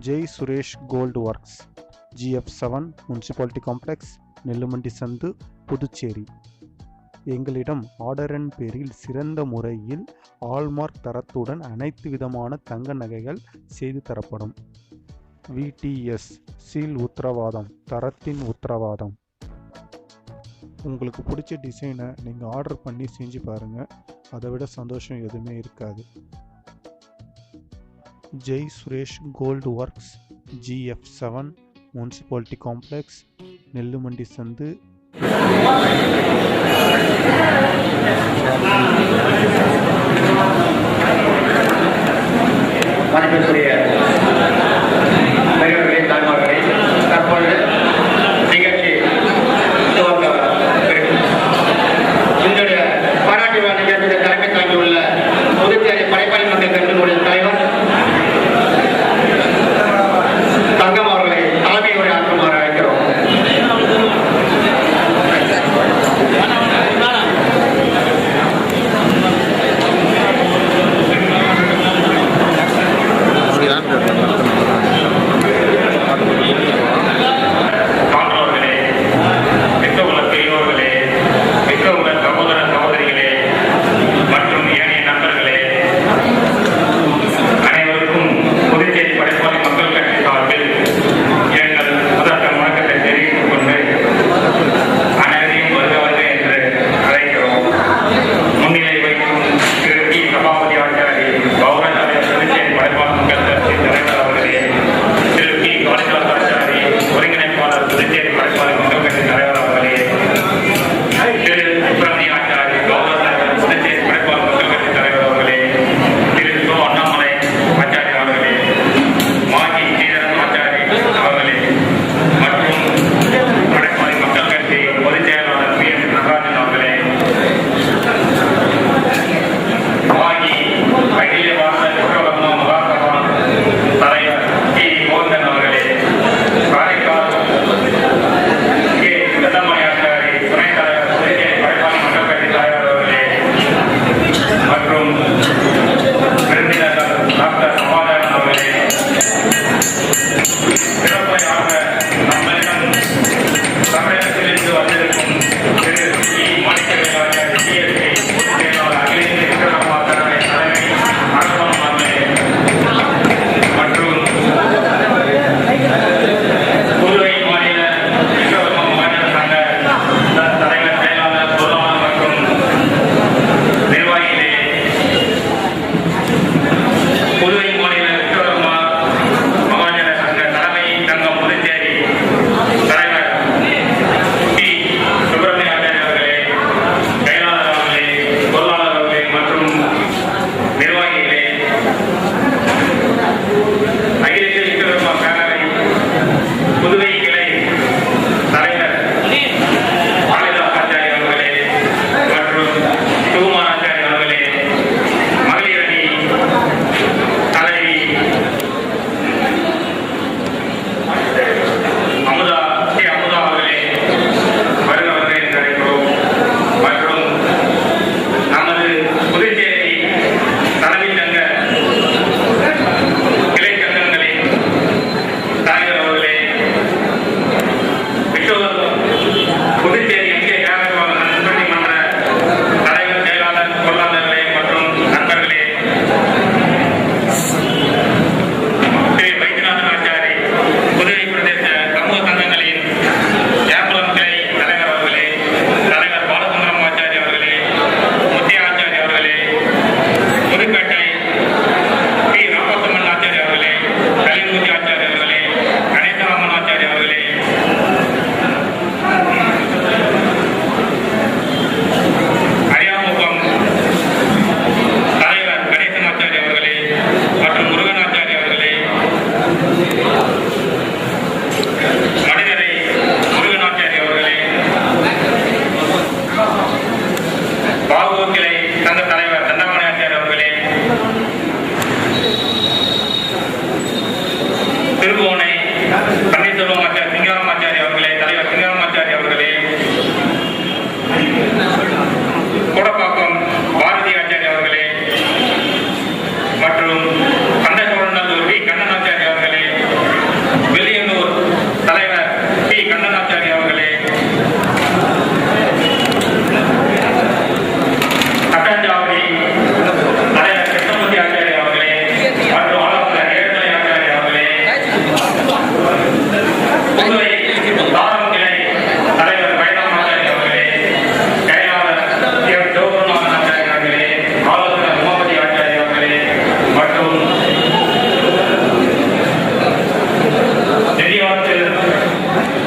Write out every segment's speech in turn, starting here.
Jai Suresh gold works, GF7 municipality complex, Nellumandi சந்து, புதுச்சேரி. எங்களிடம் ஆர்டரின் பேரில் சிறந்த முறையில் ஹால்மார்க் தரத்துடன் அனைத்து விதமான தங்க நகைகள் செய்து தரப்படும். VTS சீல் உத்தரவாதம், தரத்தின் உத்தரவாதம். உங்களுக்கு பிடிச்ச டிசைனை நீங்கள் ஆர்டர் பண்ணி செஞ்சு பாருங்கள், அதை விட சந்தோஷம் எதுவுமே இருக்காது. Jai Suresh gold works, GF7 municipality complex, Nellumandi சந்து. மதிப்பிற்குரிய பெரியவர்களே, தாய்மார்களே, தற்பொழுது நிகழ்ச்சி துவங்க என்னுடைய பாராட்டு விழா நிகழ்ச்சியில் தலைமை தாங்கியுள்ள புதுச்சேரி படைப்பாளி மக்கள் கட்சியினுடைய தலைவர் தங்கம் அவர்களை தலைமை உரை ஆற்றுமாறு அழைக்கிறோம். சபாபதி ஆச்சாரி கௌரவ புதுச்சேரி படைப்பாளர் மக்கள் கட்சி தலைவர்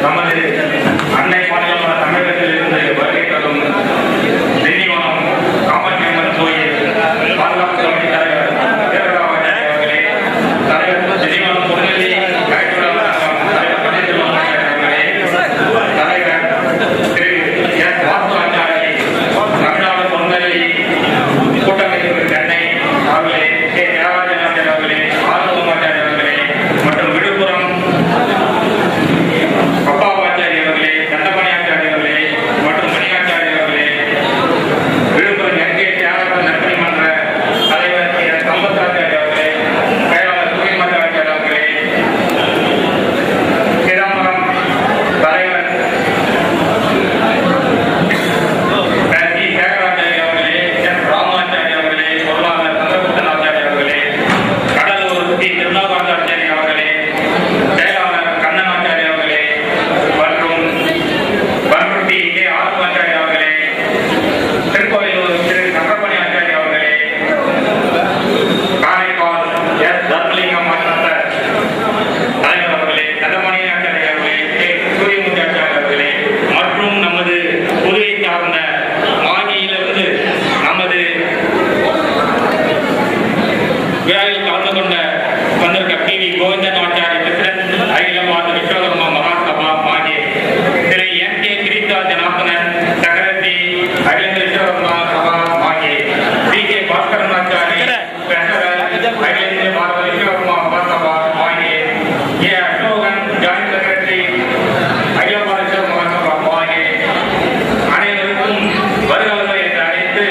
நமது அண்டை மாநிலமான தமிழகத்தில் இருந்து வருகை தரும் திண்டிவனம் காமாட்சியம்மன் கோயில் பாதுகாப்பு கமிட்டி தலைவர் தேவராஜன் அவர்களே, தலைவர் திண்டிவனம் பொருளி தலைவர் பன்னீர்செல்வம் அவர்களே, தலைவர் திரு எஸ் வாசுராச்சாரி, தமிழ்நாடு பொருளி கூட்டமைப்பு சென்னை அவர்களே, கே தேவராஜன் அவர்களே, ஆறுமாச்சாரி அவர்களே மற்றும் விழுப்புரம் அப்பாவாச்சாரி அவர்களே, தண்டமணியாச்சாரி அவர்களே மற்றும் மணியாச்சாரி அவர்களே, விழுப்புரம் எங்கே தியாகராஜ நற்பணி மன்ற தலைவர் சம்பத்ராச்சாரி அவர்களே, செயலாளர் சுயமாச்சாரி அவர்களே, சிதம்பரம் தலைவர் சி தியாகராஜாரி அவர்களே, என் ராமாச்சாரி அவர்களே, பொருளாளர் சந்திரகுப்தன் ஆச்சாரி அவர்களே, கடலூர் சி திருநாகாச்சாரி அவர்களே, செயலாளர் கண்ணனாச்சாரி அவர்களே மற்றும் பன்ருட்டி கே ஆறுமாச்சாரி அவர்களே, திருக்கோயிலூர் திரு சங்கரமணி ஆச்சாரி அவர்களே, காரைக்கால் எஸ் தர்மலிங்கம் மாஸ்டர் தலைவர் அவர்களே, தண்டமணி ஆச்சாரி அவர்களே, கே சூரியமூர்த்தி ஆச்சாரி அவர்களே மற்றும் நமது புதுவை சார்ந்த மாகியிலிருந்து நமது விழாவில் கலந்து கொண்ட வந்திருக்க பி.வி. கோவிந்தன் ஆச்சாரி பிரசிடன்ட் அகில பாரத விஸ்வகர்மா மகாசபா மாகே, திரு என்.கே. கிரீதா ஜனார்தனன் செக்ரட்டரி அகில இந்திய விஸ்வகர்மா சபா மாகே, சி.கே. பாஸ்கரன் ஆச்சாரி ட்ரெஷரர் அகில இந்திய பாரத விஸ்வகர்மா மகாசபா மாகே, ஏ. அசோகன் ஜாயிண்ட் செக்ரட்டரி அகில பாரத விஸ்வகர்மா மகாசபா மாகே, அனைவருக்கும் வருகிறவர்கள் என்று அழைத்து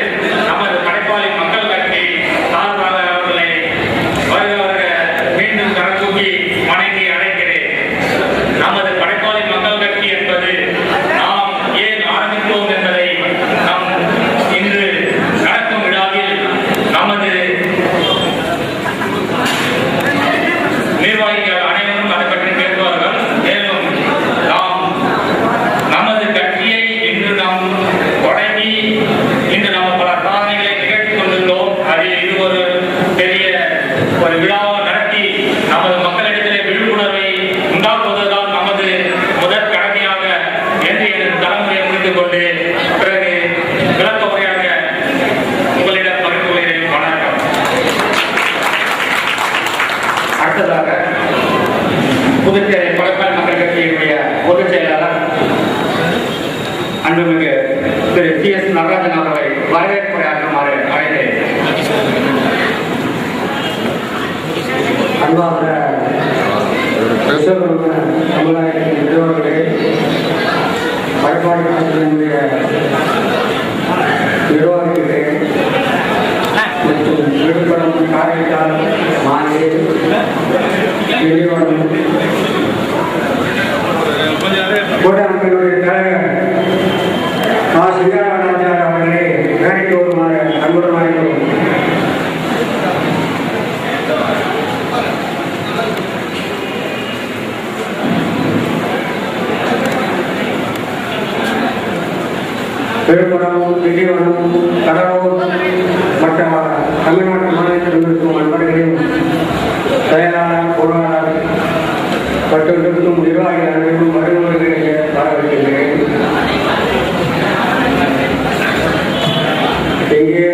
நமது படைப்பாளி மக்கள் கட்சி சார்பாக அவர்களை வருகிறவர்கள் மீண்டும் கரத்தூக்கி வணங்கி அழைக்கிறேன். நமது படைப்பாளி மக்கள் கட்சி என்பது நாம் ஏன் ஆரம்பித்தோம் என்பதை நாம் இன்று நடக்கும் விழாவில் நமது நிர்வாகிகள் அனைவரும் அதை பற்றி பேசுவார்கள். மேலும் நாம் நமது கட்சியை இன்று நாம் தொடங்கி இன்று நாம் பல சாதனைகளை நிகழ்த்திக் கொண்டுள்ளோம். அதில் இது ஒரு பெரிய ஒரு விழாவை நடத்தி நமது மக்களிடத்திலே விழிப்புணர்வை உண்டாக்குவதுதான் நமது முதற் கடமையாக என்று எனது தலைமுறையை முடித்துக் கொண்டு பிறகு விளக்க உரையாக உங்களிடம் பகிர்ந்து கொள்கிறேன். வணக்கம். அடுத்ததாக புதுச்சேரி படைப்பாளி மக்கள் கட்சியினுடைய பொதுச் செயலாளர் அன்புமிகு திரு சி.எஸ். நடராஜன் அவர்களை வரவேற்புரையாற்றுமாறு அழைத்தேன். அன்பார்ந்த விஸ்வகர்ம சமுதாயத்தின் நிறுவனங்களே, படைப்பாளி கட்சியினுடைய நிர்வாகிகளே மற்றும் விழுப்புரம், காரைக்கால், மாகே, திண்டிவனம் கூட்டமைப்பினுடைய தலைவர் சிங்காரவனாச்சார் அவர்களே வேலைக்கு வருமாறு அன்புடன் அழைக்கிறோம். விழுப்புரம், திண்டிவனம், கடலூர் மற்ற தமிழ்நாட்டு மாநிலத்தில் இருக்கும் நண்பர்களையும் செயலாளர், பொருளாளர் மற்றும் இருக்கும் நிர்வாகிகள் அனைவரும் வருவதற்கு வரவேற்கின்றேன். இங்கே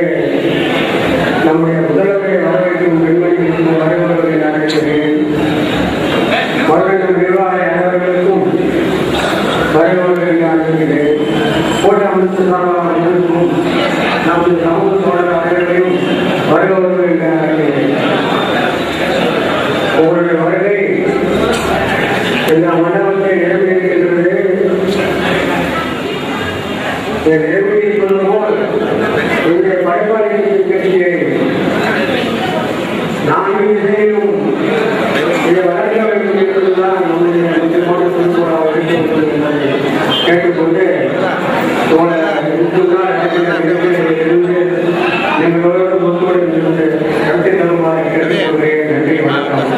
நம்முடைய முதல்வரை வரவேற்கும் பெண்மணிகளுக்கும் வருவதற்கு நான் இருக்கிறேன். வரவேற்கும் நிர்வாக அனைவர்களுக்கும் வருவதற்கு நான் இருக்கிறேன். போட்ட அமைப்பு சார்பாக அனைவருக்கும் நமது சமூக தோழர் அனைவரையும் வருவதற்கு நான் இருக்கிறேன். உங்களுடைய வருகை இந்த மண்டபத்தை நிறைவேறுகின்றது. நிறைவேறி சொல்லும்போது என்னுடைய படைப்பாளி கட்சியை நான் செய்யும் இதை வளர்க்க வேண்டும் என்பதுதான் நம்முடைய முக்கியமான குறிக்கோளாக கேட்டுக்கொண்டு எங்களோடு ஒத்துழைப்பு இருந்து கருத்தை தருமாறு கேட்டுக்கொள்கிறேன். நன்றி, வணக்கம்.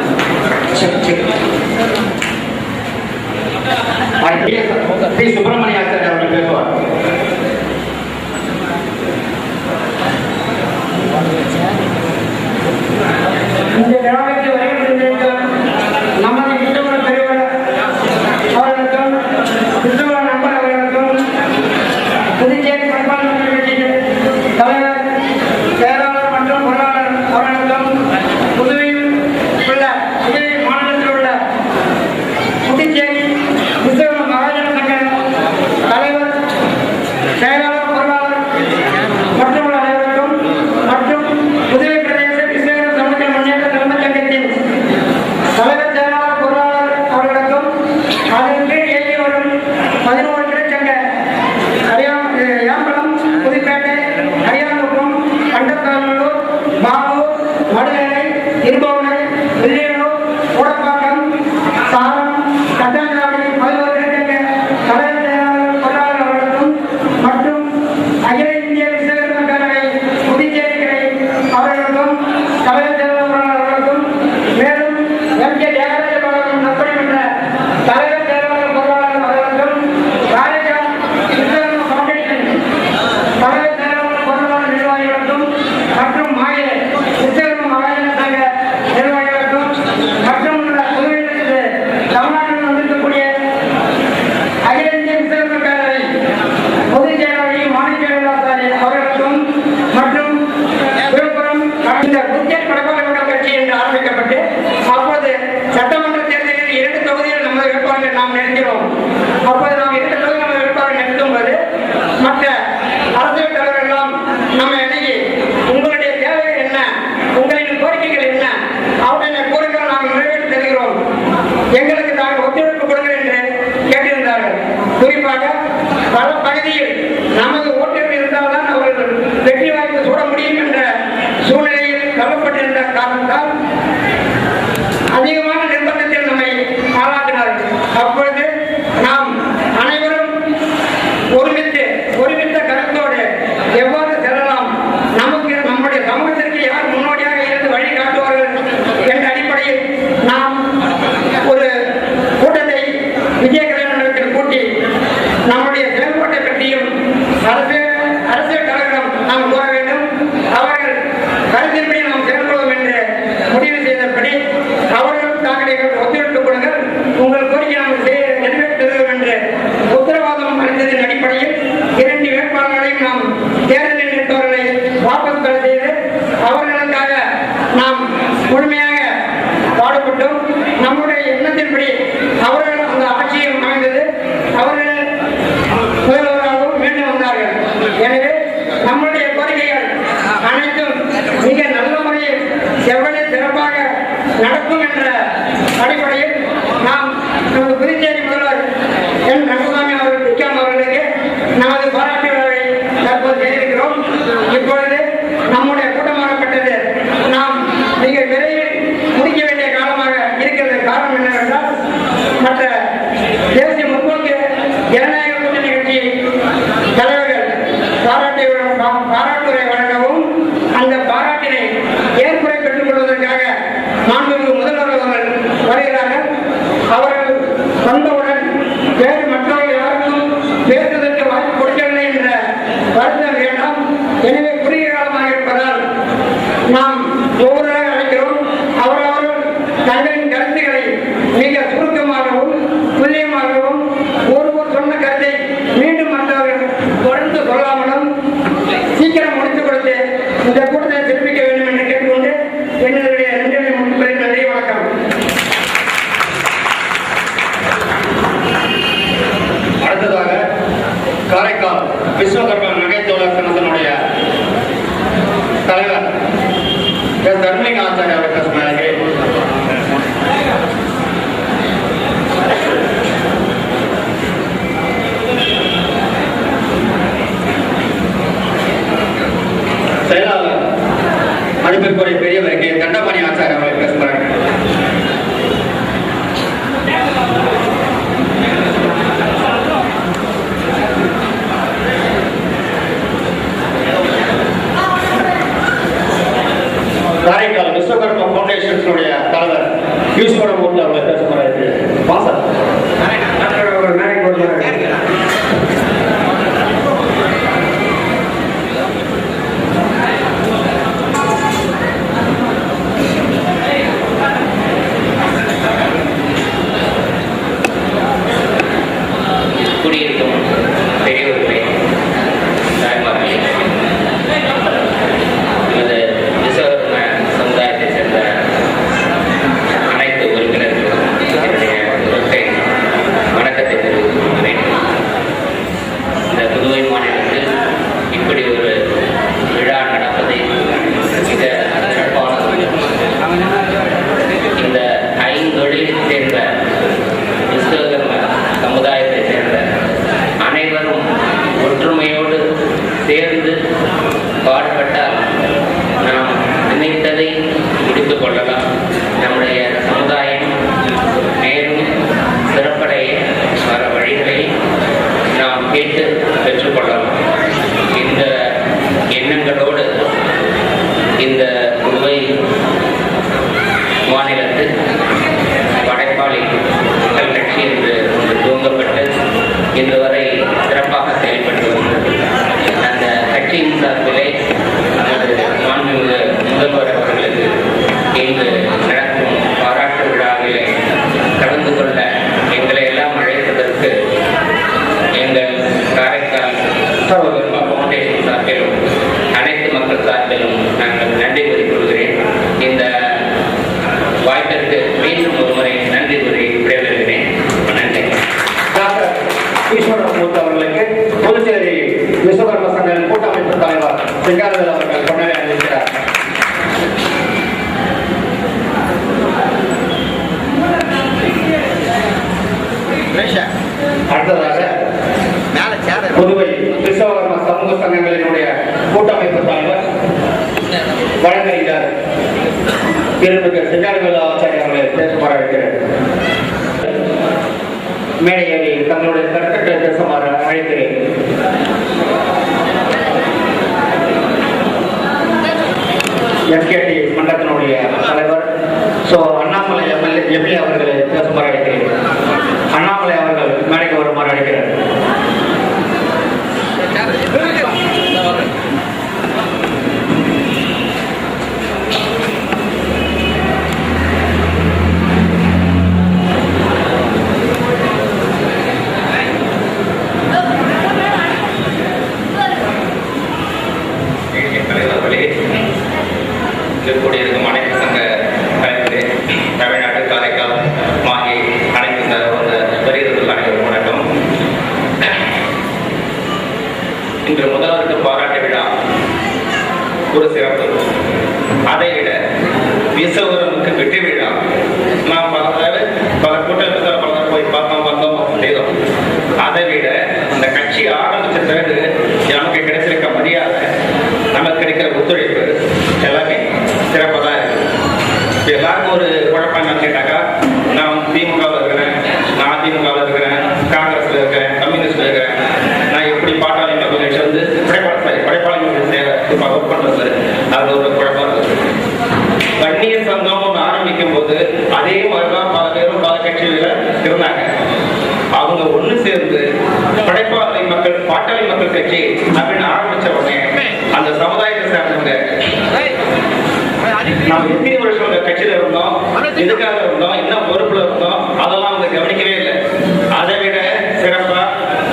பி. சுப்பிரமணிய ஆச்சாரி அவர்கள் பேசுவார். இந்த விழாவிற்கு வருகின்ற நமது இந்தும பெரியவர் அவர்களுக்கும் விட்டுக் கொடுங்கள், உங்கள் கோரிக்கை நாம் நிறைவேற்றுகிறோம் என்று உத்தரவாதம் அளித்ததன் அடிப்படையில் 2 வேட்பாளர்களையும் நாம் தேர்தலில் நின்றவர்களை வாபஸ் பெற செய்து அவர்களுக்காக நாம் முழுமையாக பாடுபட்டோம். நம்முடைய எண்ணத்தின்படி அவர்கள் அந்த ஆட்சியும் அமைந்தது. அவர்கள் முதல்வராகவும் மீண்டும் வந்தார்கள். எனவே நம்முடைய கோரிக்கைகள் அனைத்தும் மிக நல்ல முறையில் எவ்வளவு சிறப்பாக நடக்கும் என்ற அடிப்படையில் நாம் நமது புதுச்சேரி முதல்வர் என் ரங்கசாமி அவர்கள் விக்ரம் அவர்களுக்கு நமது பாராட்டு விழாவை தற்போது செய்திருக்கிறோம். இப்பொழுது நம்முடைய கூட்டமாகப்பட்டது நாம் மிக விரைவில் முடிக்க வேண்டிய காலமாக இருக்கிறது. காரணம் என்னவென்றால் மற்ற தேசிய முற்போக்கு ஜனநாயக கூட்டணி கட்சி தலைவர்கள் பாராட்டுரை வழங்கவும் அந்த பாராட்டினை ஏற்புரை பெற்றுக் கொள்வதற்காக மாண்புமிகு முதல்வர் அவர்கள் வருகிறார்கள். அவர்கள் வந்தவுடன் வேறு மற்றவர்கள் யாருக்கும் பேசுவதற்கு வாய்ப்பு கொடுக்கவில்லை என்ற வருத்தம் வேண்டாம். எனவே குறுகிய காலமாக இருப்பதால் நாம் ஒவ்வொருவராக அழைக்கிறோம். அவரவர்கள் தங்களின் கருத்துக்களை மிக சுருக்கமாகவும் துல்லியமாகவும் ஒருவர் சொன்ன கருத்தை மீண்டும் மற்றவர்கள் தொடர்ந்து சொல்லாமலும் சீக்கிரம் முடித்துக் கொடுத்து இந்த கூட்டத்தை தெரிவிக்க வேண்டும் என்று கேட்டுக்கொண்டு என்னுடைய 2 முடிப்பதில் நன்றி. வணக்கம். அடுத்ததாக காரைக்கால் விஸ்வகர்மா நகைத்தோழர் சங்கத்தினுடைய தலைவர் எஸ். தர்மலிங்க ஆச்சாரிய அவர்கள் பேசுகிறார்கள். செயலாளர் மதிப்பிற்குரிய பெரியவருக்கு தண்டபாணி ஆச்சாரிய அவர்கள் பேசுகிறார்கள். காரைக்கால் விஸ்வகர்மா பவுண்டேஷனுடைய தலைவர் ஈஸ்வரம் மூர்த்தி அவர்கள் பேசுகிறார்கள். வாசல் குடியிருக்கும் பெரியவர்களே, தாய்மார்களே, நமது விஸ்வகர்ம சமுதாயத்தை சேர்ந்த அனைத்து உறுப்பினர்களும் என்னுடைய வணக்கத்தை தெரிவித்துக் இந்த புதுவை மாநிலத்தில் இப்படி ஒரு விழா நடப்பதை மிக சிறப்பான இந்த 5 தொழிலைச் சேர்ந்த விஸ்வகர்ம சமுதாயத்தை சேர்ந்த அனைவரும் ஒற்றுமையோடு சேர்ந்து பாடுபட்டால் நாம் நினைத்ததை முடித்துக் கொள்ளலாம். நம்முடைய சமுதாயம் மேலும் சிறப்படைய வர வழிகளை நாம் கேட்டு பெற்றுக்கொள்ளலாம். இந்த எண்ணங்களோடு இந்த புதுவை மாநிலத்தில் படைப்பாளி மக்கள் கட்சி என்று ஒன்று துவங்கப்பட்டு இன்று வரை சிறப்பாக செயல்பட்டு வந்தது. அந்த கட்சியின் சார்பிலே நமது மாண்புமிகு முதல்வர் அவர்களுக்கு இன்று நடக்கும் பாராட்டு விழாவிலே கலந்து கொள்ள எங்களை எல்லாம் அழைத்ததற்கு எங்கள் காரைக்கால் விஸ்வகர்மா பவுண்டேஷன் சார்பிலும் அனைத்து மக்கள் சார்பிலும் நாங்கள் நன்றி கூறிக்கொள்கிறேன். இந்த வாய்ப்பிற்கு மீண்டும் ஒருமுறை நன்றி கூறி விடைபெறுகிறேன். நன்றி. டாக்டர் ஈஸ்வரம் மூர்த்தி அவர்களுக்கு புதுச்சேரி விஸ்வகர்ம சங்க கூட்டமைப்பு தலைவர் சிங்காரவேல் அவர்கள் கொண்டாடி அளிக்கிறார். அடுத்ததாக புதுவை விஸ்வகர்ம சமூக சங்கங்களினுடைய கூட்டமைப்பு தலைவர் வழங்குகிறார் திருமிகு சிங்காரவேல் ஆச்சாரிய அவர்களை பேசுமாறு அழைக்கிறார். மேடையை தங்களுடைய கருத்துக்களை பேசுமாறு அழைக்கிறேன். எஸ்கேடி மன்றத்தினுடைய தலைவர் அண்ணாமலை எம்எல்ஏ அவர்களை பேசுமாறு அழைக்கிறேன். அண்ணாமலை அவர்கள் மேடைக்கு வருமாறு அழைக்கிறார். அதே மாதிரிதான் பல பேரும் பல கட்சிகளில் இருந்தாங்க. அவங்க ஒண்ணு சேர்ந்து படைப்பாளி மக்கள் பாட்டாளி மக்கள் கட்சி அப்படின்னு ஆரம்பிச்ச உடனே அந்த சமுதாயத்தை சேர்ந்தவங்க நம்ம எத்தனை வருஷம் கட்சியில இருந்தோம், எதுக்காக இருந்தோம், என்ன பொறுப்புல இருந்தோம், அதெல்லாம் அவங்க கவனிக்கவே இல்லை. அதை விட சிறப்பா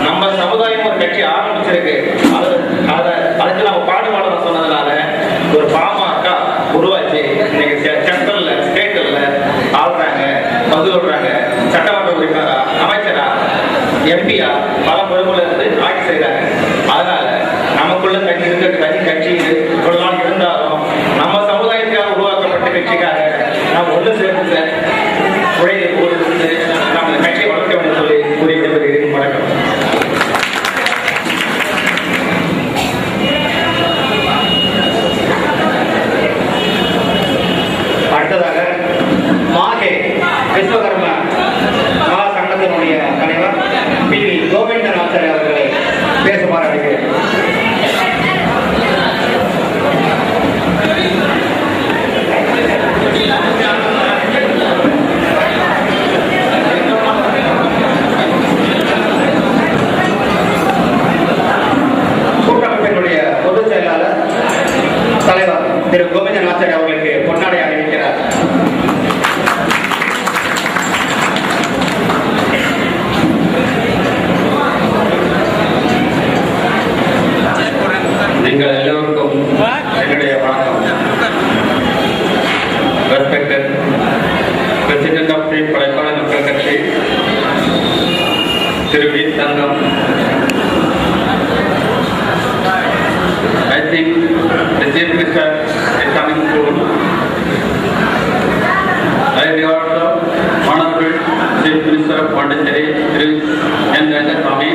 நம்ம சமுதாயம் ஒரு கட்சி ஆரம்பிச்சிருக்கு, அதுக்கு நம்ம பாடுபாடம் சொன்னதுனால ஒரு பாமக உருவாச்சு. இன்னைக்கு சென்ட்ரல்ல ஸ்டேட்ல ஆள்றாங்க, பங்கு விடுறாங்க, சட்டமன்ற உறுப்பினரா, அமைச்சரா, எம்பியா பல பொறுப்புல இருந்து ஆட்சி செய்யறாங்க. அதனால நமக்குள்ள கட்சி கட்சி இவ்வளவு நாள் இருந்தாலும் நம்ம சமுதாயத்துக்காக உருவாக்கப்பட்ட கட்சிக்காக நாம் ஒன்று சேர்ந்து உழையை போட்டு நம்ம கட்சியை வளர்க்க வேண்டும் சொல்லி கூறி விடைபெறுகிறேன். வணக்கம். அடுத்ததாக மாகே விஸ்வகர்ம மகா சங்கத்தினுடைய தலைவர் பி வி கோவிந்தன் ஆச்சாரியா அவர்களை பேசுமாறு அழைக்கிறேன். கூட்டமைப்பினுடைய பொதுச் செயலாளர் தலைவர் திரு கோவிந்தன் ஆச்சாரியா அவர்களுக்கு பொன்னாடை அணிவிக்கிறார். நீங்கள் எல்லோருக்கும் என்னுடைய வணக்கம். Respected President of the படைப்பாளர் மக்கள் கட்சி Thiru V. Thangam, I think the Chief Minister is coming soon. I regard the Honorable Chief Minister of Pondicherry, Thiru N. Rangaswamy,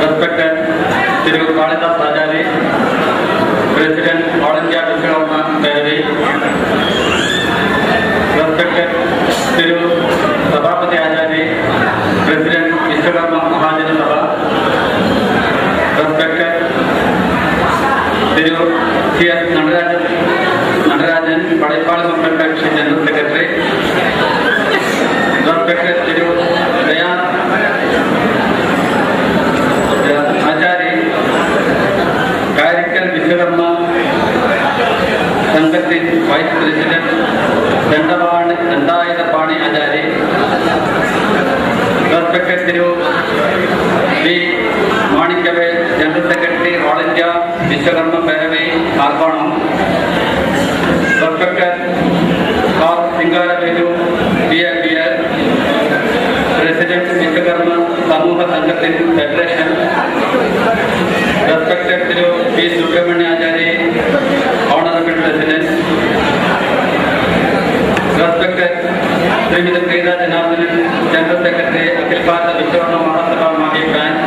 respected Thiru Kalidas Ajari, President All India Vishwakarma Parade, respected Thiru Sabhapati Ajari, President Vishwakarma Mahajana Sabha, respected Thiru C.S. Nadarajan, Padaippalu Makkal Kaksha General Secretary, respected Thiru Dayan Ajari, Director Vishwakarma Sangath's Vice President, Dandayatapani Ajari, respected Thiru V. Manikyavel, General Secretary, All India Vishwakarma Parade, Arpanam, respected R. Singaravelu, PFPL, President Vishwakarma Samuha Sangath's Federation, respected Thiru P. Subramanya Ajari, Honorable President, respected Srimati Prida Janardhanan, General Secretary, Akhil Bharata Vishwakarma Mahasabha Mahi Branch,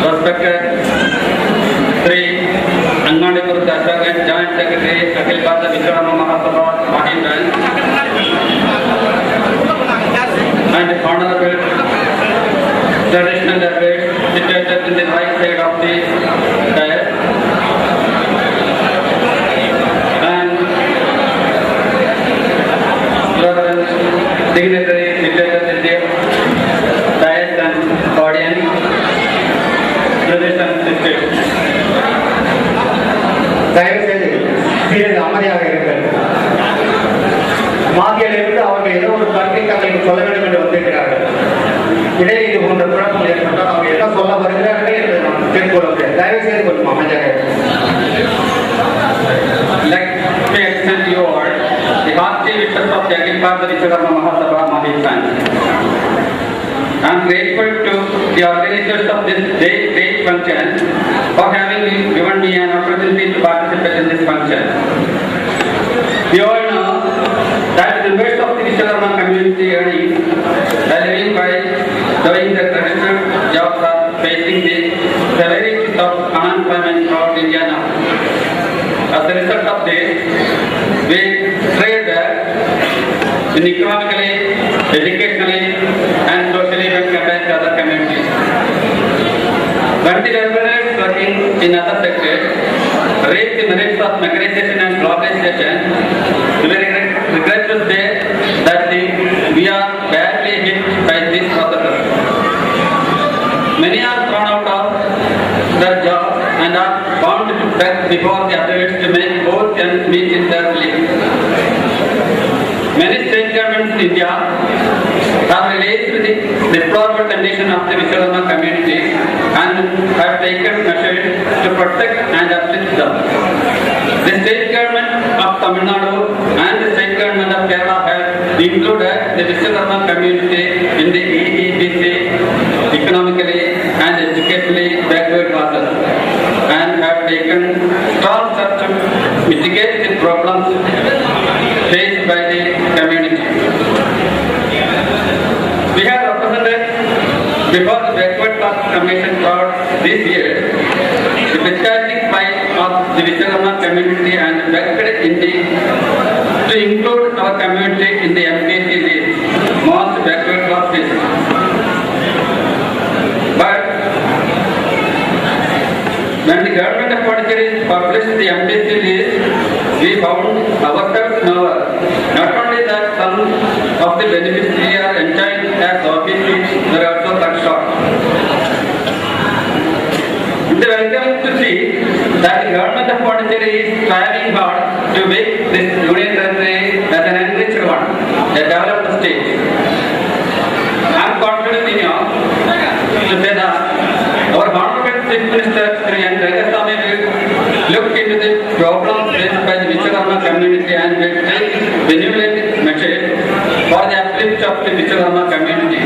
respected Sri Anganipur Dasagan, Joint Secretary, Akhil Bharata Vishwakarma Mahasabha Mahi Branch, and Honorable Traditional Affairs situated in the right side of the dais, and dignitary situated in the dais and audience, brothers and sisters. தயவு செய்து சிறிது அமைதியாக இருங்கள். மாதியிலிருந்து அவர்கள் ஏதோ ஒரு கருத்தை தங்களுக்கு சொல்ல வேண்டும் என்று வந்திருக்கிறார்கள். இடையே இது போன்ற குழப்பங்கள் ஏற்பட்டால் அவங்க என்ன சொல்ல வருகிறார்கள் என்று நாம் தெரிந்துகொள்ள முடியாது. தயவு செய்து கொஞ்சம் அமைதியாக Let me extend you all the hearty wishes of the Akhil Bharata Vishwakarma Mahasabha Mahi Branch. I am grateful to the organizers of this great function for having given me an opportunity to participate in this function. We all know that the members of the Vishwakarma community earning a living by doing the traditional jobs are facing the severities of unemployment throughout India now. As a result of this, we trade in economically, educationally, and socially when compared to other communities. When the laborers were working in other sectors reap the merits of mechanization and globalization, we regret to say that we are badly hit by these processes. Many are thrown out of their jobs and are bound to beg before the authorities to make both ends meet in their lives. Many state governments in India have released the deplorable condition of the Vishwakarma community and have taken measures to protect and uplift them. The state government of Tamil Nadu and the state government of Kerala have included the Vishwakarma community in the EEBC economically and educationally backward classes and have taken strong steps to mitigate the problems faced by the community. We have represented before the backward class commission throughout this year the patriotic fight of the Vishwakarma community and begged to include our community in the MPC list, most backward class list. But when the government of Puducherry published the MPC list, we found ourselves nowhere. Not only that, some of the benefits we are enjoying as OBCs were also cut short. It is welcome to see that the government of Puducherry is striving hard to make this union territory as an enriched one, a developed state. I am confident enough to say that our Honorable Chief Minister Sri N. Rangasamy will look into the problems faced by the Vishwakarma community and will take benevolent measures for the uplift of the Vishwakarma community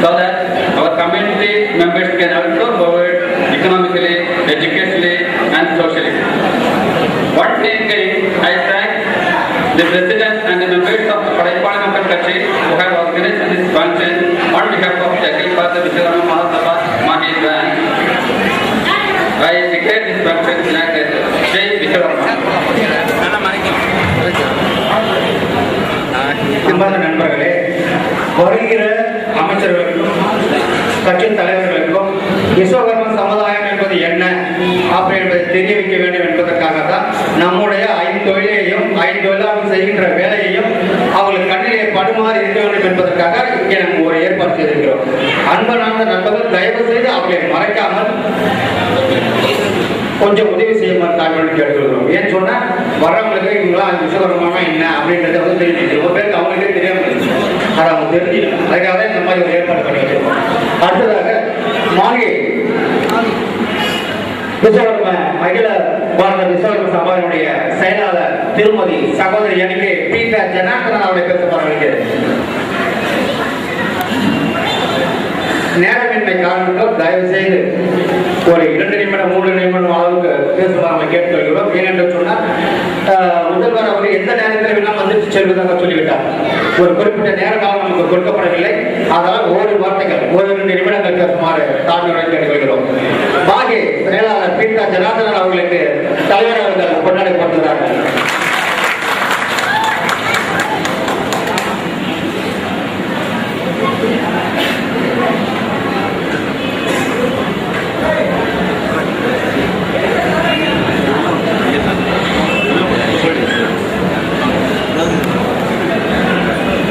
so that our community members can also forward economically, educationally and socially. Once again, I thank the President and the members of the Padaipali Makkal Kachi who have organized this function on behalf of the Akhil Bharata Vishwakarma Mahasabha Mahi branch. I declare this function inaugurated. Jai Vishwakarma. அன்பான நண்பர்களே, வருகிற அமைச்சர்களுக்கும் கட்சியின் தலைவர்களுக்கும் விஸ்வகர்ம சமுதாயம் என்பது என்ன அப்படி என்பதை தெரிய வைக்க வேண்டும் என்பதற்காக தான் நம்முடைய 5 தொழிலையும் 5 தொழிலாளர்கள் செய்கின்ற வேலையையும் அவங்களுக்கு கண்ணிலே படுமாறு இருக்க வேண்டும் என்பதற்காக இங்கே நம்ம ஒரு ஏற்பாடு செய்திருக்கிறோம். அன்பான நண்பர்கள் தயவு செய்து அவர்களை மறைக்காமல் கொஞ்சம் உதவி செய்யுமாறு தாழ்மையோடு கேட்டுக்கொள்கிறோம். ஏன்னு சொன்னா வர்றவங்களுக்கு இவங்களாம் விஸ்வகர்மனா என்ன அப்படின்றத வந்து தெரிஞ்சுக்கணும். ரொம்ப பேருக்கு அவங்களுக்கே தெரியாமல் அதை அவங்க தெரிஞ்சுக்கணும். அதுக்காக தான் இந்த மாதிரி ஒரு ஏற்பாடு பண்ணி வச்சிருக்கோம். அடுத்ததாக மாங்கி விஸ்வகர்ம அகில பாரத விஸ்வகர்ம சபாவினுடைய செயலாளர் திருமதி சகோதரி எனக்கு பீட்டா ஜனார்தனன் அவருடைய பேச பாருங்கள். நேரமின்மை காரணத்தால் தயவு செய்து ஒரு 2 நிமிடம் 3 நிமிடம் அளவுக்கு பேசுமாறு கேட்டுக்கொள்கிறோம். ஏனென்று சொன்னால் முதல்வர் அவர்கள் எந்த நேரத்தில் வேணால் வந்துட்டு செல்வதாக சொல்லிவிட்டார். ஒரு குறிப்பிட்ட நேர காலம் நமக்கு கொடுக்கப்படவில்லை. அதனால் ஒரு வார்த்தைகள் 1-2 நிமிடங்கள் பேசுமாறு தாழ்மையுடன் கேட்டுக்கொள்கிறோம். பாகி செயலாளர் பீட்டா ஜனார்தனன் அவர்களுக்கு தலைவர் அவர்கள் கொண்டாடி போட்டுள்ளார்கள்.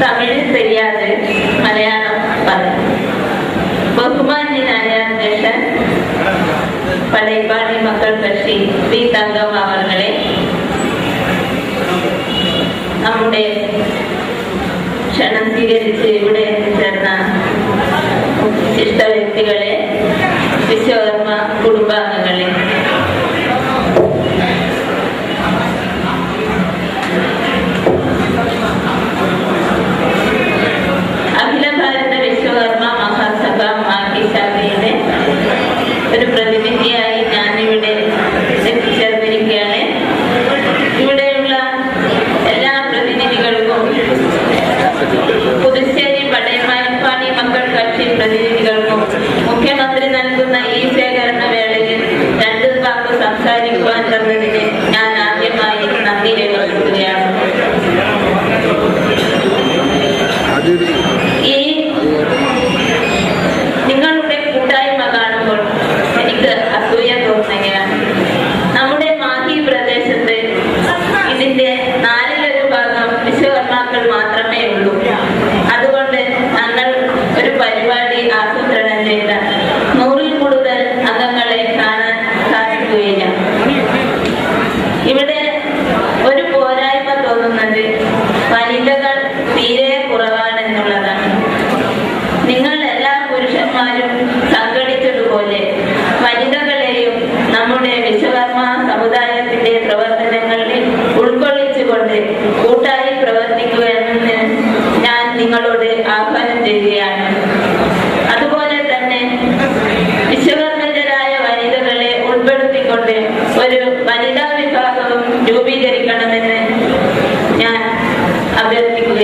தமிழ் தெரியாது, மலையாளம் பகுமானின் அடையாளம் படைப்பாளி மக்கள் கட்சி பி தங்கம் அவர்களே, നമ്മുടെ ക്ഷണം സ്വീകരിച്ച് ഇവിടെ എത്തിച്ചേർന്ന വിശിഷ്ട വ്യക്തികളെ, വിശ്വകർമ്മ കുടുംബാംഗങ്ങളെ, അഖില ഭാരത വിശ്വകർമ്മ മഹാസഭ മാഹി ശാഖയുടെ ഒരു പ്രതിനിധിയായി ഞാനിവിടെ എത്തിച്ചേർന്നിരിക്കുകയാണ്. ഇവിടെയുള്ള എല്ലാ പ്രതിനിധികൾക്കും, പുതുച്ചേരി പടയപ്പാടി മക്കൾ കക്ഷി പ്രതിനിധികൾക്കും മുഖ്യമന്ത്രി നൽകുന്ന ഈ ശേഖരണ വേളയിൽ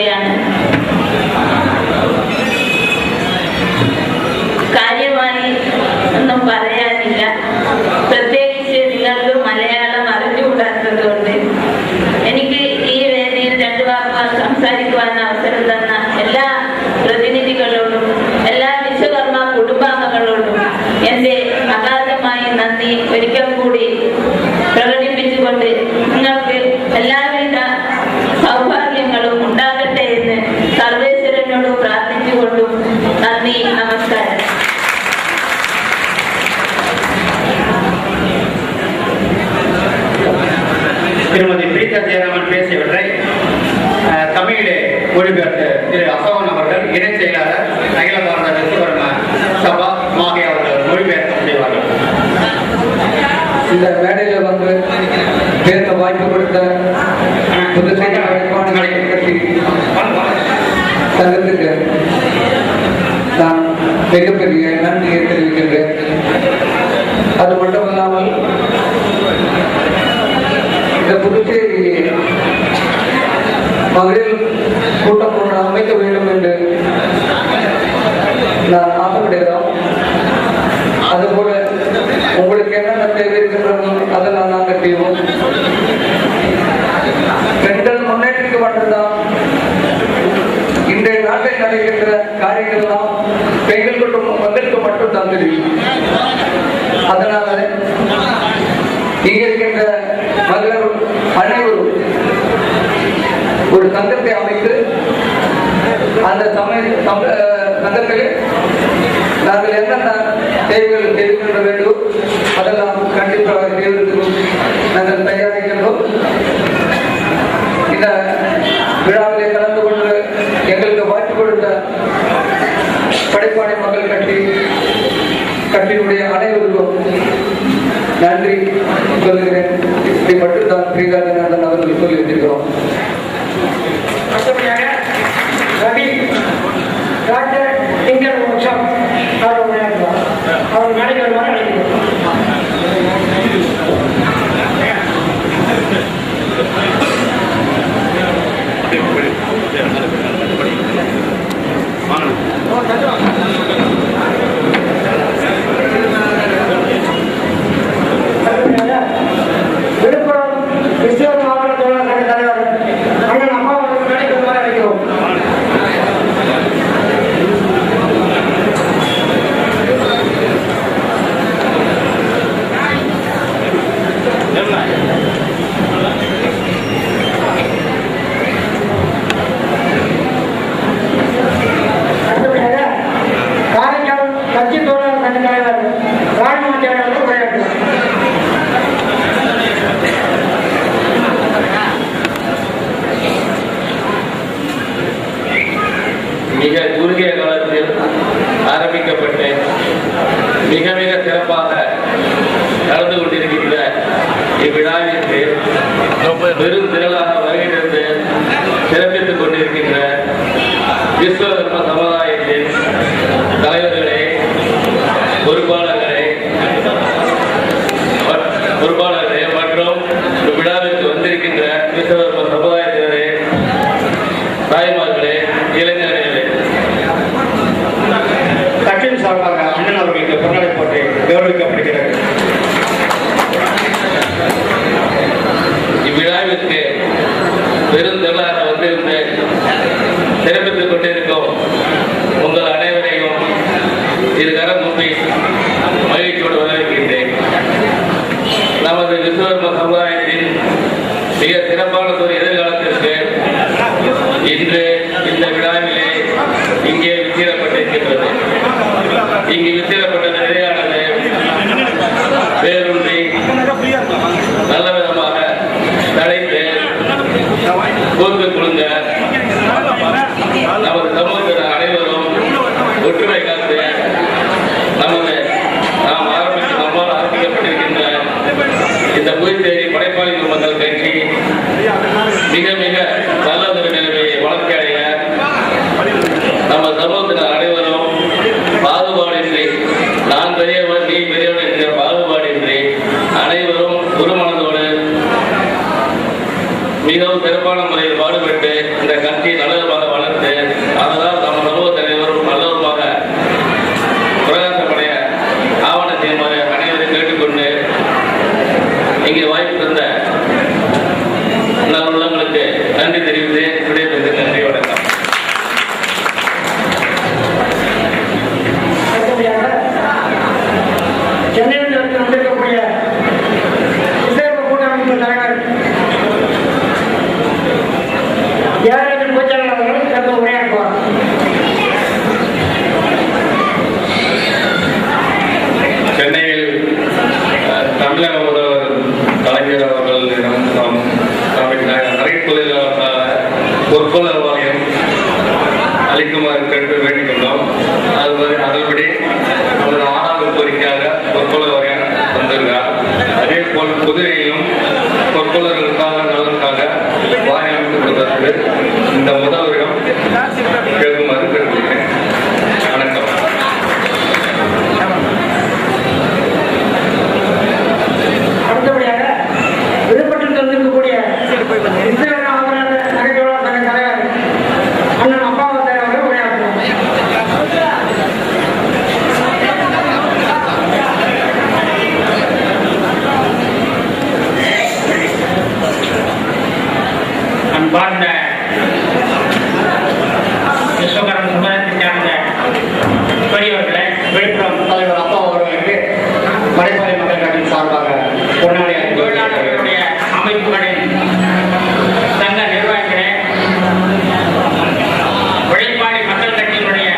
പറയുകയാണ്. കാര്യമായി ഒന്നും പറയാനില്ല. പ്രത്യേകിച്ച് നിങ്ങൾക്ക് മലയാളം അറിഞ്ഞുകൂടാത്തതുകൊണ്ട് എനിക്ക് ഈ വേദിയിൽ 2 വാക്ക് സംസാരിക്കുവാൻ അവസരം തന്ന എല്ലാ പ്രതിനിധികളോടും എല്ലാ വിശ്വകർമ്മ കുടുംബാംഗങ്ങളോടും എൻ്റെ അഗാധമായ നന്ദി ഒരിക്കൽ കൂടി പ്രകടിപ്പിച്ചുകൊണ്ട് നിങ്ങൾക്ക് എല്ലാവിധ സൗഭാഗ്യങ്ങളും ഉണ്ടാകട്ടെ എന്ന് സർവേശ്വരനോട് പ്രാർത്ഥിച്ചുകൊണ്ടും നന്ദി, നമസ്കാരം. திருமதி பிரீதா ஜெயராமன் பேசியவற்றை தமிழிலே மொழிபெயர்த்த திரு அசோகன் அவர்கள் இணை செயலாளர் அகில பாரத விஸ்வகர்ம சபா மாஹே அவர்கள் மொழிபெயர்ப்பு செய்வார்கள். இந்த மேடையில் வந்து பேச வாய்ப்பு கொடுத்த புதுச்சேரி சங்கத்துக்கு நான் மிகப்பெரிய நன்றியை தெரிவிக்கின்றேன். அது மட்டுமல்லாமல் இந்த புதுச்சேரி மகளிர் கூட்டம் ஒன்று அமைக்க வேண்டும் என்று நான் ஆசைப்படுகிறோம். அதுபோல உங்களுக்கு என்னென்ன தேவை இருக்கின்றதோ அதெல்லாம் நாங்கள் செய்வோம். பெண்கள் முன்னேற்றத்துக்கு மட்டும்தான் இன்றைய நாட்டில் நடக்கின்ற காரியங்கள் எல்லாம் பெண்களுக்கு மக்களுக்கு மட்டும்தான் தெரியும். அதனால இங்கே இருக்கின்ற மகளிர் அனைவரும் ஒரு சங்கத்தை அமைத்து அந்த சங்கத்தில் நாங்கள் என்னென்ன தேவைகள் தெரிவிக்க வேண்டும் அதெல்லாம் கண்டிப்பாக செய்வதற்கு நாங்கள் தயாரிக்கின்றோம். இந்த விழாவிலே கலந்து கொண்டு எங்களுக்கு வாய்ப்பு கொடுத்த படைப்பாளி மக்கள் கட்சியினுடைய அனைவருக்கும் நன்றி சொல்லுகிறேன். இப்படி மட்டும்தான் பிரீதா ஜனார்தன் அவர்கள் சொல்லி வச்சிருக்கிறோம். ரவி டாக்டர் திங்கள் உற்சவம் அவர் மேடைக்கு வருமாறு அழைக்கிறோம். விழுப்புரம் கிறிஸ்தவ மாவட்ட தொழிலாளர் சங்க தலைவர் அண்ணன் அம்மா அவர்கள் மேடைக்கு வருமாறு அழைக்கிறோம். காரைக்கால் கட்சி தொழிலாளர் சங்க தலைவர் ராஜ்மோகன் அவர்கள் உரையாற்றுவார். மிக குறுகிய காலத்தில் ஆரம்பிக்கப்பட்டு மிக மிக சிறப்பாக நடந்து கொண்டிருக்கின்ற இவ்விழாவிற்கு பெரும் திரளாக வருகை தந்து சிறப்பித்துக் கொண்டிருக்கின்ற விஸ்வகர்ம சமுதாயத்தின் தலைவர்களே, பொறுப்பாளர்களே மற்றும் இவ்விழாவிற்கு வந்திருக்கின்ற விஸ்வகர்ம சமுதாயத்தினரே, தாய்மார்களே, இளைஞர்களே, கட்சியின் சார்பாக அண்ணன் அவர்களுக்கு பொன்னாடை போட்டு கௌரவிக்கப்படுகிறது. இவ்விழாவிற்கு பெருந்திரளாக வந்திருந்து சிறப்பித்துக் கொண்டிருக்கும் உங்கள் அனைவரையும் இருகரம் கூப்பி மகிழ்ச்சியோடு வரவேற்கின்றேன். நமது விஸ்வகர்ம சமுதாயத்தின் மிக சிறப்பான ஒரு எதிர்காலத்திற்கு இன்று இந்த விழாவிலே இங்கே வித்திரப்பட்டிருக்கின்றது. இங்கு வித்திரப்பட்ட நிலையானது வேரூன்றி நல்ல விதமாக தடைத்து கூர்ந்து குழுங்க நமது சமூகத்தினர் அனைவரும் ஒற்றுமை காத்து நாம் நம்மால் ஆரம்பிக்கப்பட்டிருக்கின்ற இந்த புதுச்சேரி படைப்பாளி மக்கள் கட்சி மிக மிக நல்லதொரு நிலைமையை வளர்ச்சி அடைய நம்ம சமூகத்தினர் அனைவரும் பாகுபாடின்றி நான் பெரியவன் நீ பெரியவன் என்கிற பாகுபாடின்றி அனைவரும் ஒரு மனதோடு மிகவும் சிறப்பான முறையில் பாடுபட்டு இந்த கட்சி நல்ல அளிக்குமாறு கேட்டு வேண்டிக் கொண்டோம். அதுபடி நமது 6வது கோரிக்கையாக பொற்கொள்ளவரை வந்திருக்கிறார். அதே போல் புதுவையிலும் பொற்கொள்ளர்களுக்காக நலனுக்காக வாய் அமைத்துக் கொடுப்பதற்கு இந்த முதல்வரிடம் கேட்குமாறு கேட்டுக்கொள்கிறேன். வணக்கம். அடுத்தபடியாக விழுப்புரத்தில் தந்திருக்கக்கூடிய அண்ணன் அப்பாவத்தார் அவர்கள் உரையாற்றுவார். அன்பார்ந்த விஸ்வகரம் சமுதாயத்தை சார்ந்த பெரியவர்களை, விழுப்புரம் தலைவர் அப்பா அவர்களுக்கு மலைப்பாறை மக்கள் கட்சியின் சார்பாக தொழிலாளர்களுடைய அமைப்புகளின் சங்க நிர்வாகிகளே, உழைப்பாளி மக்கள் கட்சியினுடைய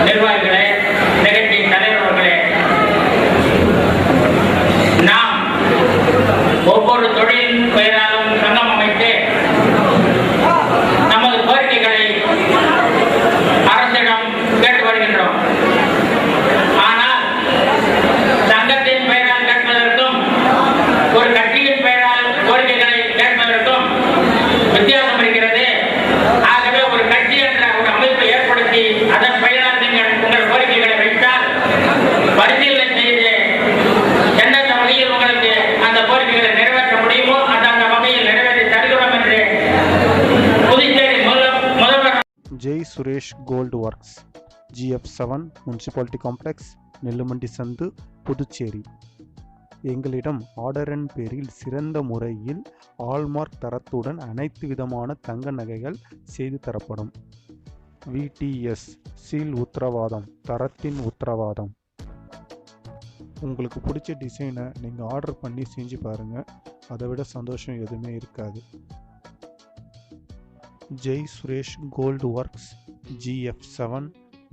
நிர்வாகிகளே, நிகழ்ச்சி தலைவர்களே, நாம் ஒவ்வொரு தொழில் பெயராலும் சங்கம் அமைத்து நமது கோரிக்கைகளை அரசிடம் கேட்டு வருகின்றோம். ஆனால் சங்கத்தின் பெயரால் கேட்பதற்கும் ஒரு கட்சியின் பெயரால் கோரிக்கைகளை கேட்பதற்கும் வித்தியாசம் இருக்கிறது. ஆகவே ஒரு கட்சி என்ற ஒரு அமைப்பை ஏற்படுத்தி அதன் பெயரால் நீங்கள் உங்கள் கோரிக்கைகளை வைத்தால் பரிசீலனை செய்து எந்தெந்த வகையில் உங்களுக்கு அந்த கோரிக்கைகளை நிறைவேற்ற முடியுமோ அந்த வகையில் நிறைவேற்றி தருகிறோம் என்று புதுச்சேரி முதல்வர் Jai Suresh gold works, GF7 municipality complex, Nellumandi சந்து, புதுச்சேரி. எங்களிடம் ஆர்டர் எண் பேரில் சிறந்த முறையில் ஆல்மார்க் தரத்துடன் அனைத்து விதமான தங்க நகைகள் செய்து தரப்படும். VTS சீல் உத்தரவாதம், தரத்தின் உத்தரவாதம். உங்களுக்கு பிடிச்ச டிசைனை நீங்கள் ஆர்டர் பண்ணி செஞ்சு பாருங்கள், அதை விட சந்தோஷம் எதுவுமே இருக்காது. Jai Suresh gold works, GF7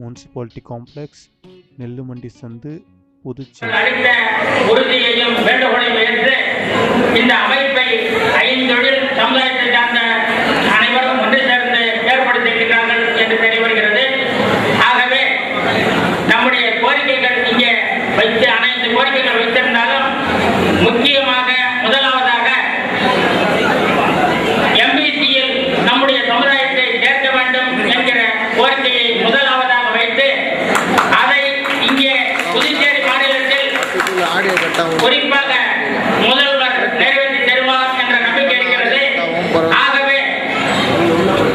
municipality complex, Nellumandi சந்து, புதுச்சேரி. அளித்த உறுதியையும் வேண்டுகோளையும் ஏற்று இந்த அமைப்பை ஐந்தொழில் சமுதாயத்தை சார்ந்த அனைவரும் ஒன்று சேர்ந்து ஏற்படுத்தியிருக்கிறார்கள் என்று தெரிய வருகிறது. ஆகவே நம்முடைய கோரிக்கைகள் இங்கே வைத்து அனைத்து கோரிக்கைகள் வைத்திருந்தாலும் முக்கியமாக முதலாவதாக MBCயில் நம்முடைய சமுதாயத்தை சேர்க்க வேண்டும் என்கிற கோரிக்கையை முதலாவதாக வைத்து அதை இங்கே புதுச்சேரி மாநிலத்தில் குறிப்பாக முதல்வர் நிறைவேற்றி தருவார் என்ற நம்பிக்கை இருக்கிறது. ஆகவே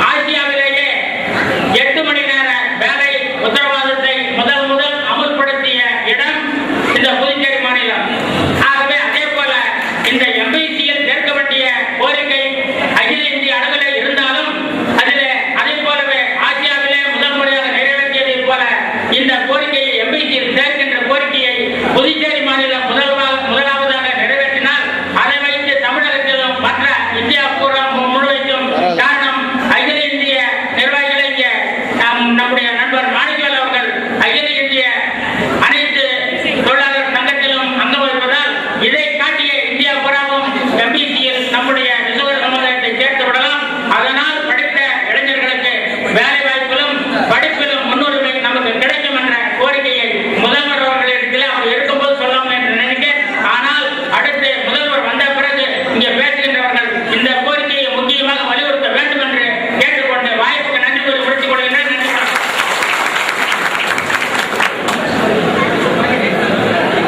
ஆசியாவிலேயே 8 மணி நேர வேலை உத்தரவாதத்தை முதல் அமுல்படுத்திய இடம் இந்த புதுச்சேரி மாநிலம். ஆகவே அதே போல இந்த MBCயில் சேர்க்க வேண்டிய கோரிக்கை அகில இந்திய அளவில் இருந்தாலும் அதிலே அதே போலவே ஆசியாவிலே முதல் முறையாக நிறைவேற்றியதை போல இந்த கோரிக்கையை MBCயில் சேர்க்கின்ற கோரிக்கையை புதுச்சேரி மாநிலம் முதலாவதாக நிறைவேற்றினால் அதை வைத்து தமிழகத்திலும் மற்ற இந்தியா பூரா முழுவதும் காரணம் அகில இந்திய நிர்வாகிகளை இங்கே நம்முடைய நண்பர் மாணிக்கவேல் அவர்கள் அகில இந்திய அனைத்து தொழிலாளர் சங்கத்திலும் அங்கம் வருவதால் இதை காட்டிய இந்தியா பூராவும் MBCயில் நம்முடைய விசுவல் சமுதாயத்தை சேர்த்து விடலாம். அதனால் படித்த இளைஞர்களுக்கு வேலை வாய்ப்பிலும் படிப்பிலும் முன்னுரிமை நமக்கு கிடைக்கும் என்ற கோரிக்கையை முதல்வர் அவர்களிடத்தில் அவர் இருக்கும்போது சொல்லலாம் என்று நினைக்கிறேன். ஆனால் அடுத்து முதல்வர் வந்த பிறகு இங்கே பேசுகின்றவர்கள் இந்த கோரிக்கையை முக்கியமாக வலியுறுத்த வேண்டும் என்று கேட்டுக்கொண்டு வாய்ப்புக்கு நன்றி கூறி முடித்துக் கொள்கின்றேன்.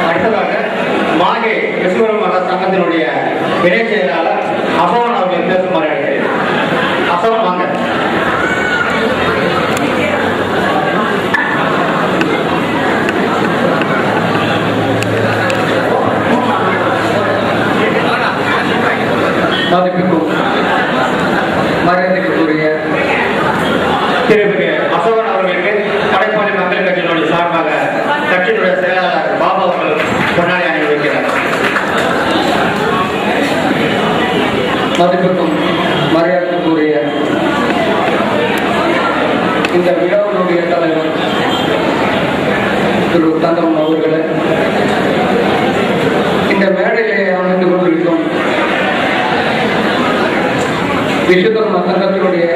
அடுத்ததாக மாகே விஸ்வரம் மத சங்கத்தினுடைய இணை செயலாளர் அசவன் அவர்கள் பேசுமாறு அழைக்கிறேன். அசவன் வாங்க. மரியாதைக்குரிய திரு அசவன் அவர்களுக்கு படைப்பாளி மக்கள் கட்சியினுடைய சார்பாக கட்சியினுடைய செயலாளர் பாபா அவர்கள் பொன்னாடி அணி வைக்கிறார். மதிப்புக்கும் மரியாதைக்குரிய இந்த விழாவினுடைய தலைவர் திரு தங்கம் அவர்களே, இந்த மேடையிலே அமைந்து கொண்டிருக்கும் விஸ்வகர்ம சங்கத்தினுடைய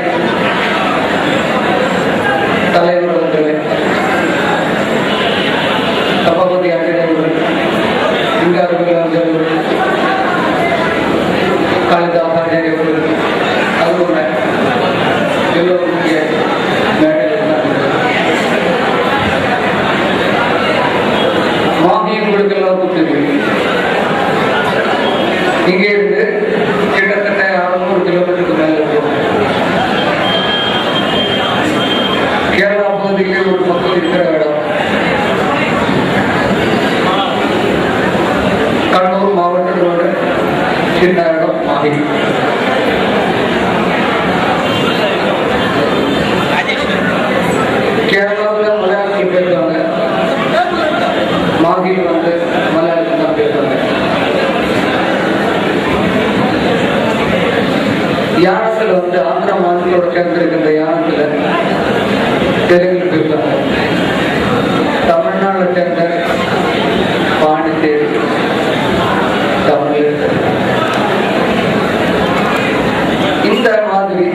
மலையாளத்தில் தெலுங்கில் பேசுவாங்க. தமிழ்நாட்டை சேர்ந்த பாண்டிச்சேரி தமிழ். இந்த மாதிரி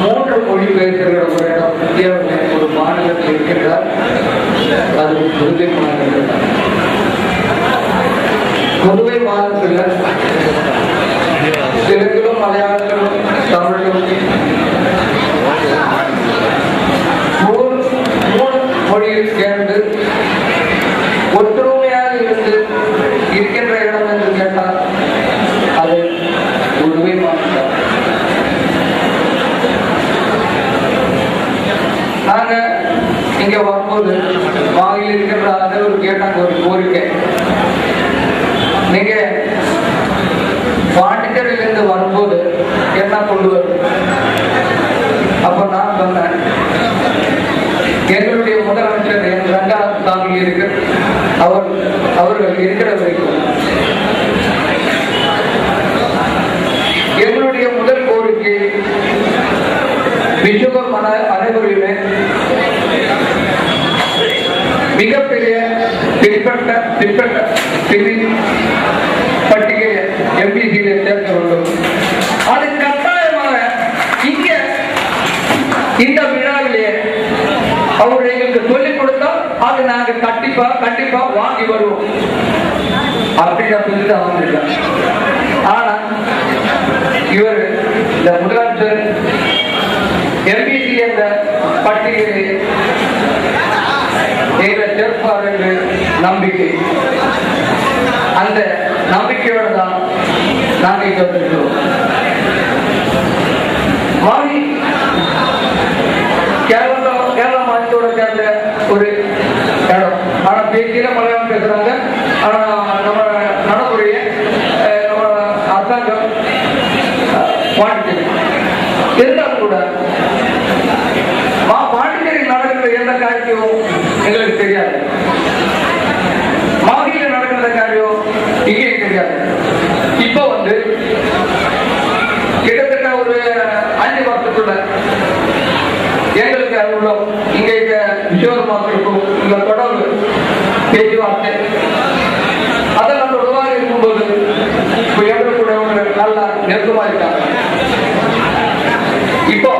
3 மொழி பேசுகிற ஒரு இடம் இந்தியாவில் ஒரு மாநிலத்தில் இருக்கின்றார். அது புதுவை மாநிலம். புதுவை மாநிலத்தில் தெலுங்கிலும் மலையாளத்திலும் தமிழிலும் 3 மொழியில் சேர்ந்து ஒற்றுமையாக இருந்து இருக்கின்ற இடம் என்று கேட்டால் அது புதுவை மாநிலம். நாங்க இங்க வரும்போது வாயில் இருக்கின்ற ஒரு கேட்டாங்க ஒரு கோரிக்கை, நீங்க பாண்டிச்சேரியிலிருந்து வரும்போது என்ன கொண்டு வரும்? அப்ப நான் சொன்னேன், எங்களுடைய முதலமைச்சர் என் ரங்கசாமி இருக்கு, அவர்கள் இருக்கிற வரைக்கும் எங்களுடைய முதல் கோரிக்கை விஸ்வகர்ம அனைவரையுமே மிகப்பெரிய பிற்பட்ட பட்டியலை எம்பிசியில் சேர்க்க வேண்டும். அது கட்டாயமாக இங்க இந்த விழாவிலே அவர் எங்களுக்கு சொல்லிக் கொடுத்தால் அது நாங்கள் கண்டிப்பா வாங்கி வருவோம் அப்படின்னு சொல்லிட்டு அவங்களுக்கு. ஆனா இவர் இந்த முதலமைச்சர் எம்பிசி என்ற பட்டியலை சேர்ப்பார் என்று நம்பிக்கை, அந்த நம்பிக்கையோடு தான் நாங்கள் இங்க வந்திருக்கிறோம். மாறி கேரள மாநிலத்தோட சேர்ந்த ஒரு இடம். ஆனா பேசியில மலையாளம் பேசுறாங்க. ஆனா நம்ம நடைமுறைய நம்ம அரசாங்கம் பாண்டிச்சேரி இருந்தாலும் கூட பாண்டிச்சேரியில் நடக்கிற எந்த காரியமும் எங்களுக்கு தெரியாது. மாகில நடக்கிற காரியம் இங்கே தெரியாது. இப்போ கிட்டத்தட்ட ஒரு 5 வருஷத்துக்குள்ள எங்களுக்கு உள்ள இங்க விஸ்வகர்மாக்களுக்கும் இந்த தொடர்பு பேச்சுவார்த்தை அதெல்லாம் உருவாக இருக்கும்போது எங்களுக்கு கூட நல்லா நெருக்கமா இருக்காங்க. இப்போ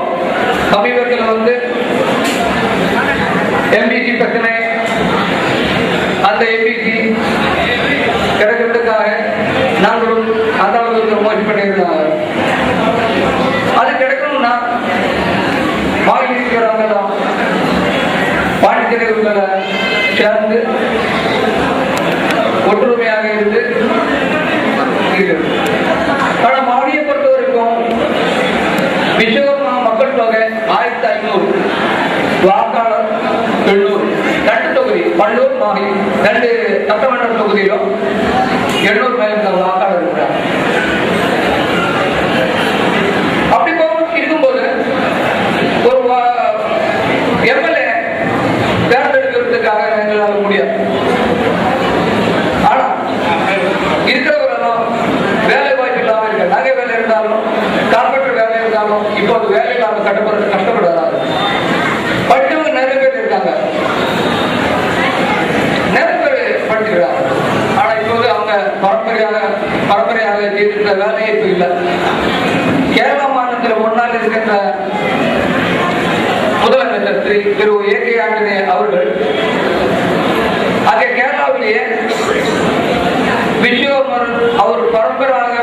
சமீபத்தில் எம்பிசி பிரச்சனை, அந்த எம்பிசி கிடைக்கிறதுக்காக நாங்களும் அந்த முயற்சி பண்ணியிருந்தாங்க. அது கிடைக்கணும்னா மாநிலங்கிறவங்க தான் பாண்டிச்சேரிகளை சேர்ந்து ஒற்றுமையாக இருந்து இருக்கிறது. ஆனால் மாநில பொறுத்த வரைக்கும் விஸ்வகர்மா மக்கள் தொகை 1500, வாக்காளர் 700, 2 தொகுதி பல்லூர் மாகி 2 சட்டமன்ற தொகுதியிலும் 800 மேல வாக்காளர் இருக்கிறார். அப்படி இருக்கும்போது ஒரு எம்எல்ஏ தேர்ந்தெடுக்கிறதுக்காக எங்களால் முடியாது. ஆனா இருக்கிறவரெல்லாம் வேலை வாய்ப்பு இல்லாமல் இருக்க, நகை வேலை இருந்தாலும் கார்பரேட் வேலை இருந்தாலும் இப்போ அது வேலை இல்லாமல் கஷ்டப்படுறாரு. படித்தவங்க நிறைய பேர் இருக்காங்க, நிறைய பேர் படிக்கிறாங்க. ஆனா இப்போது அவங்க பரம்பரையாக செய்திருந்த வேலையே இப்போ இல்லை. கேரள மாநிலத்தில் முன்னால் இருக்கின்ற முதலமைச்சர் திரு ஏ.கே. ஆண்டனி அவர்கள் அங்கே கேரளாவிலேயே விஸ்வகர்மர் அவர் பரம்பரையாக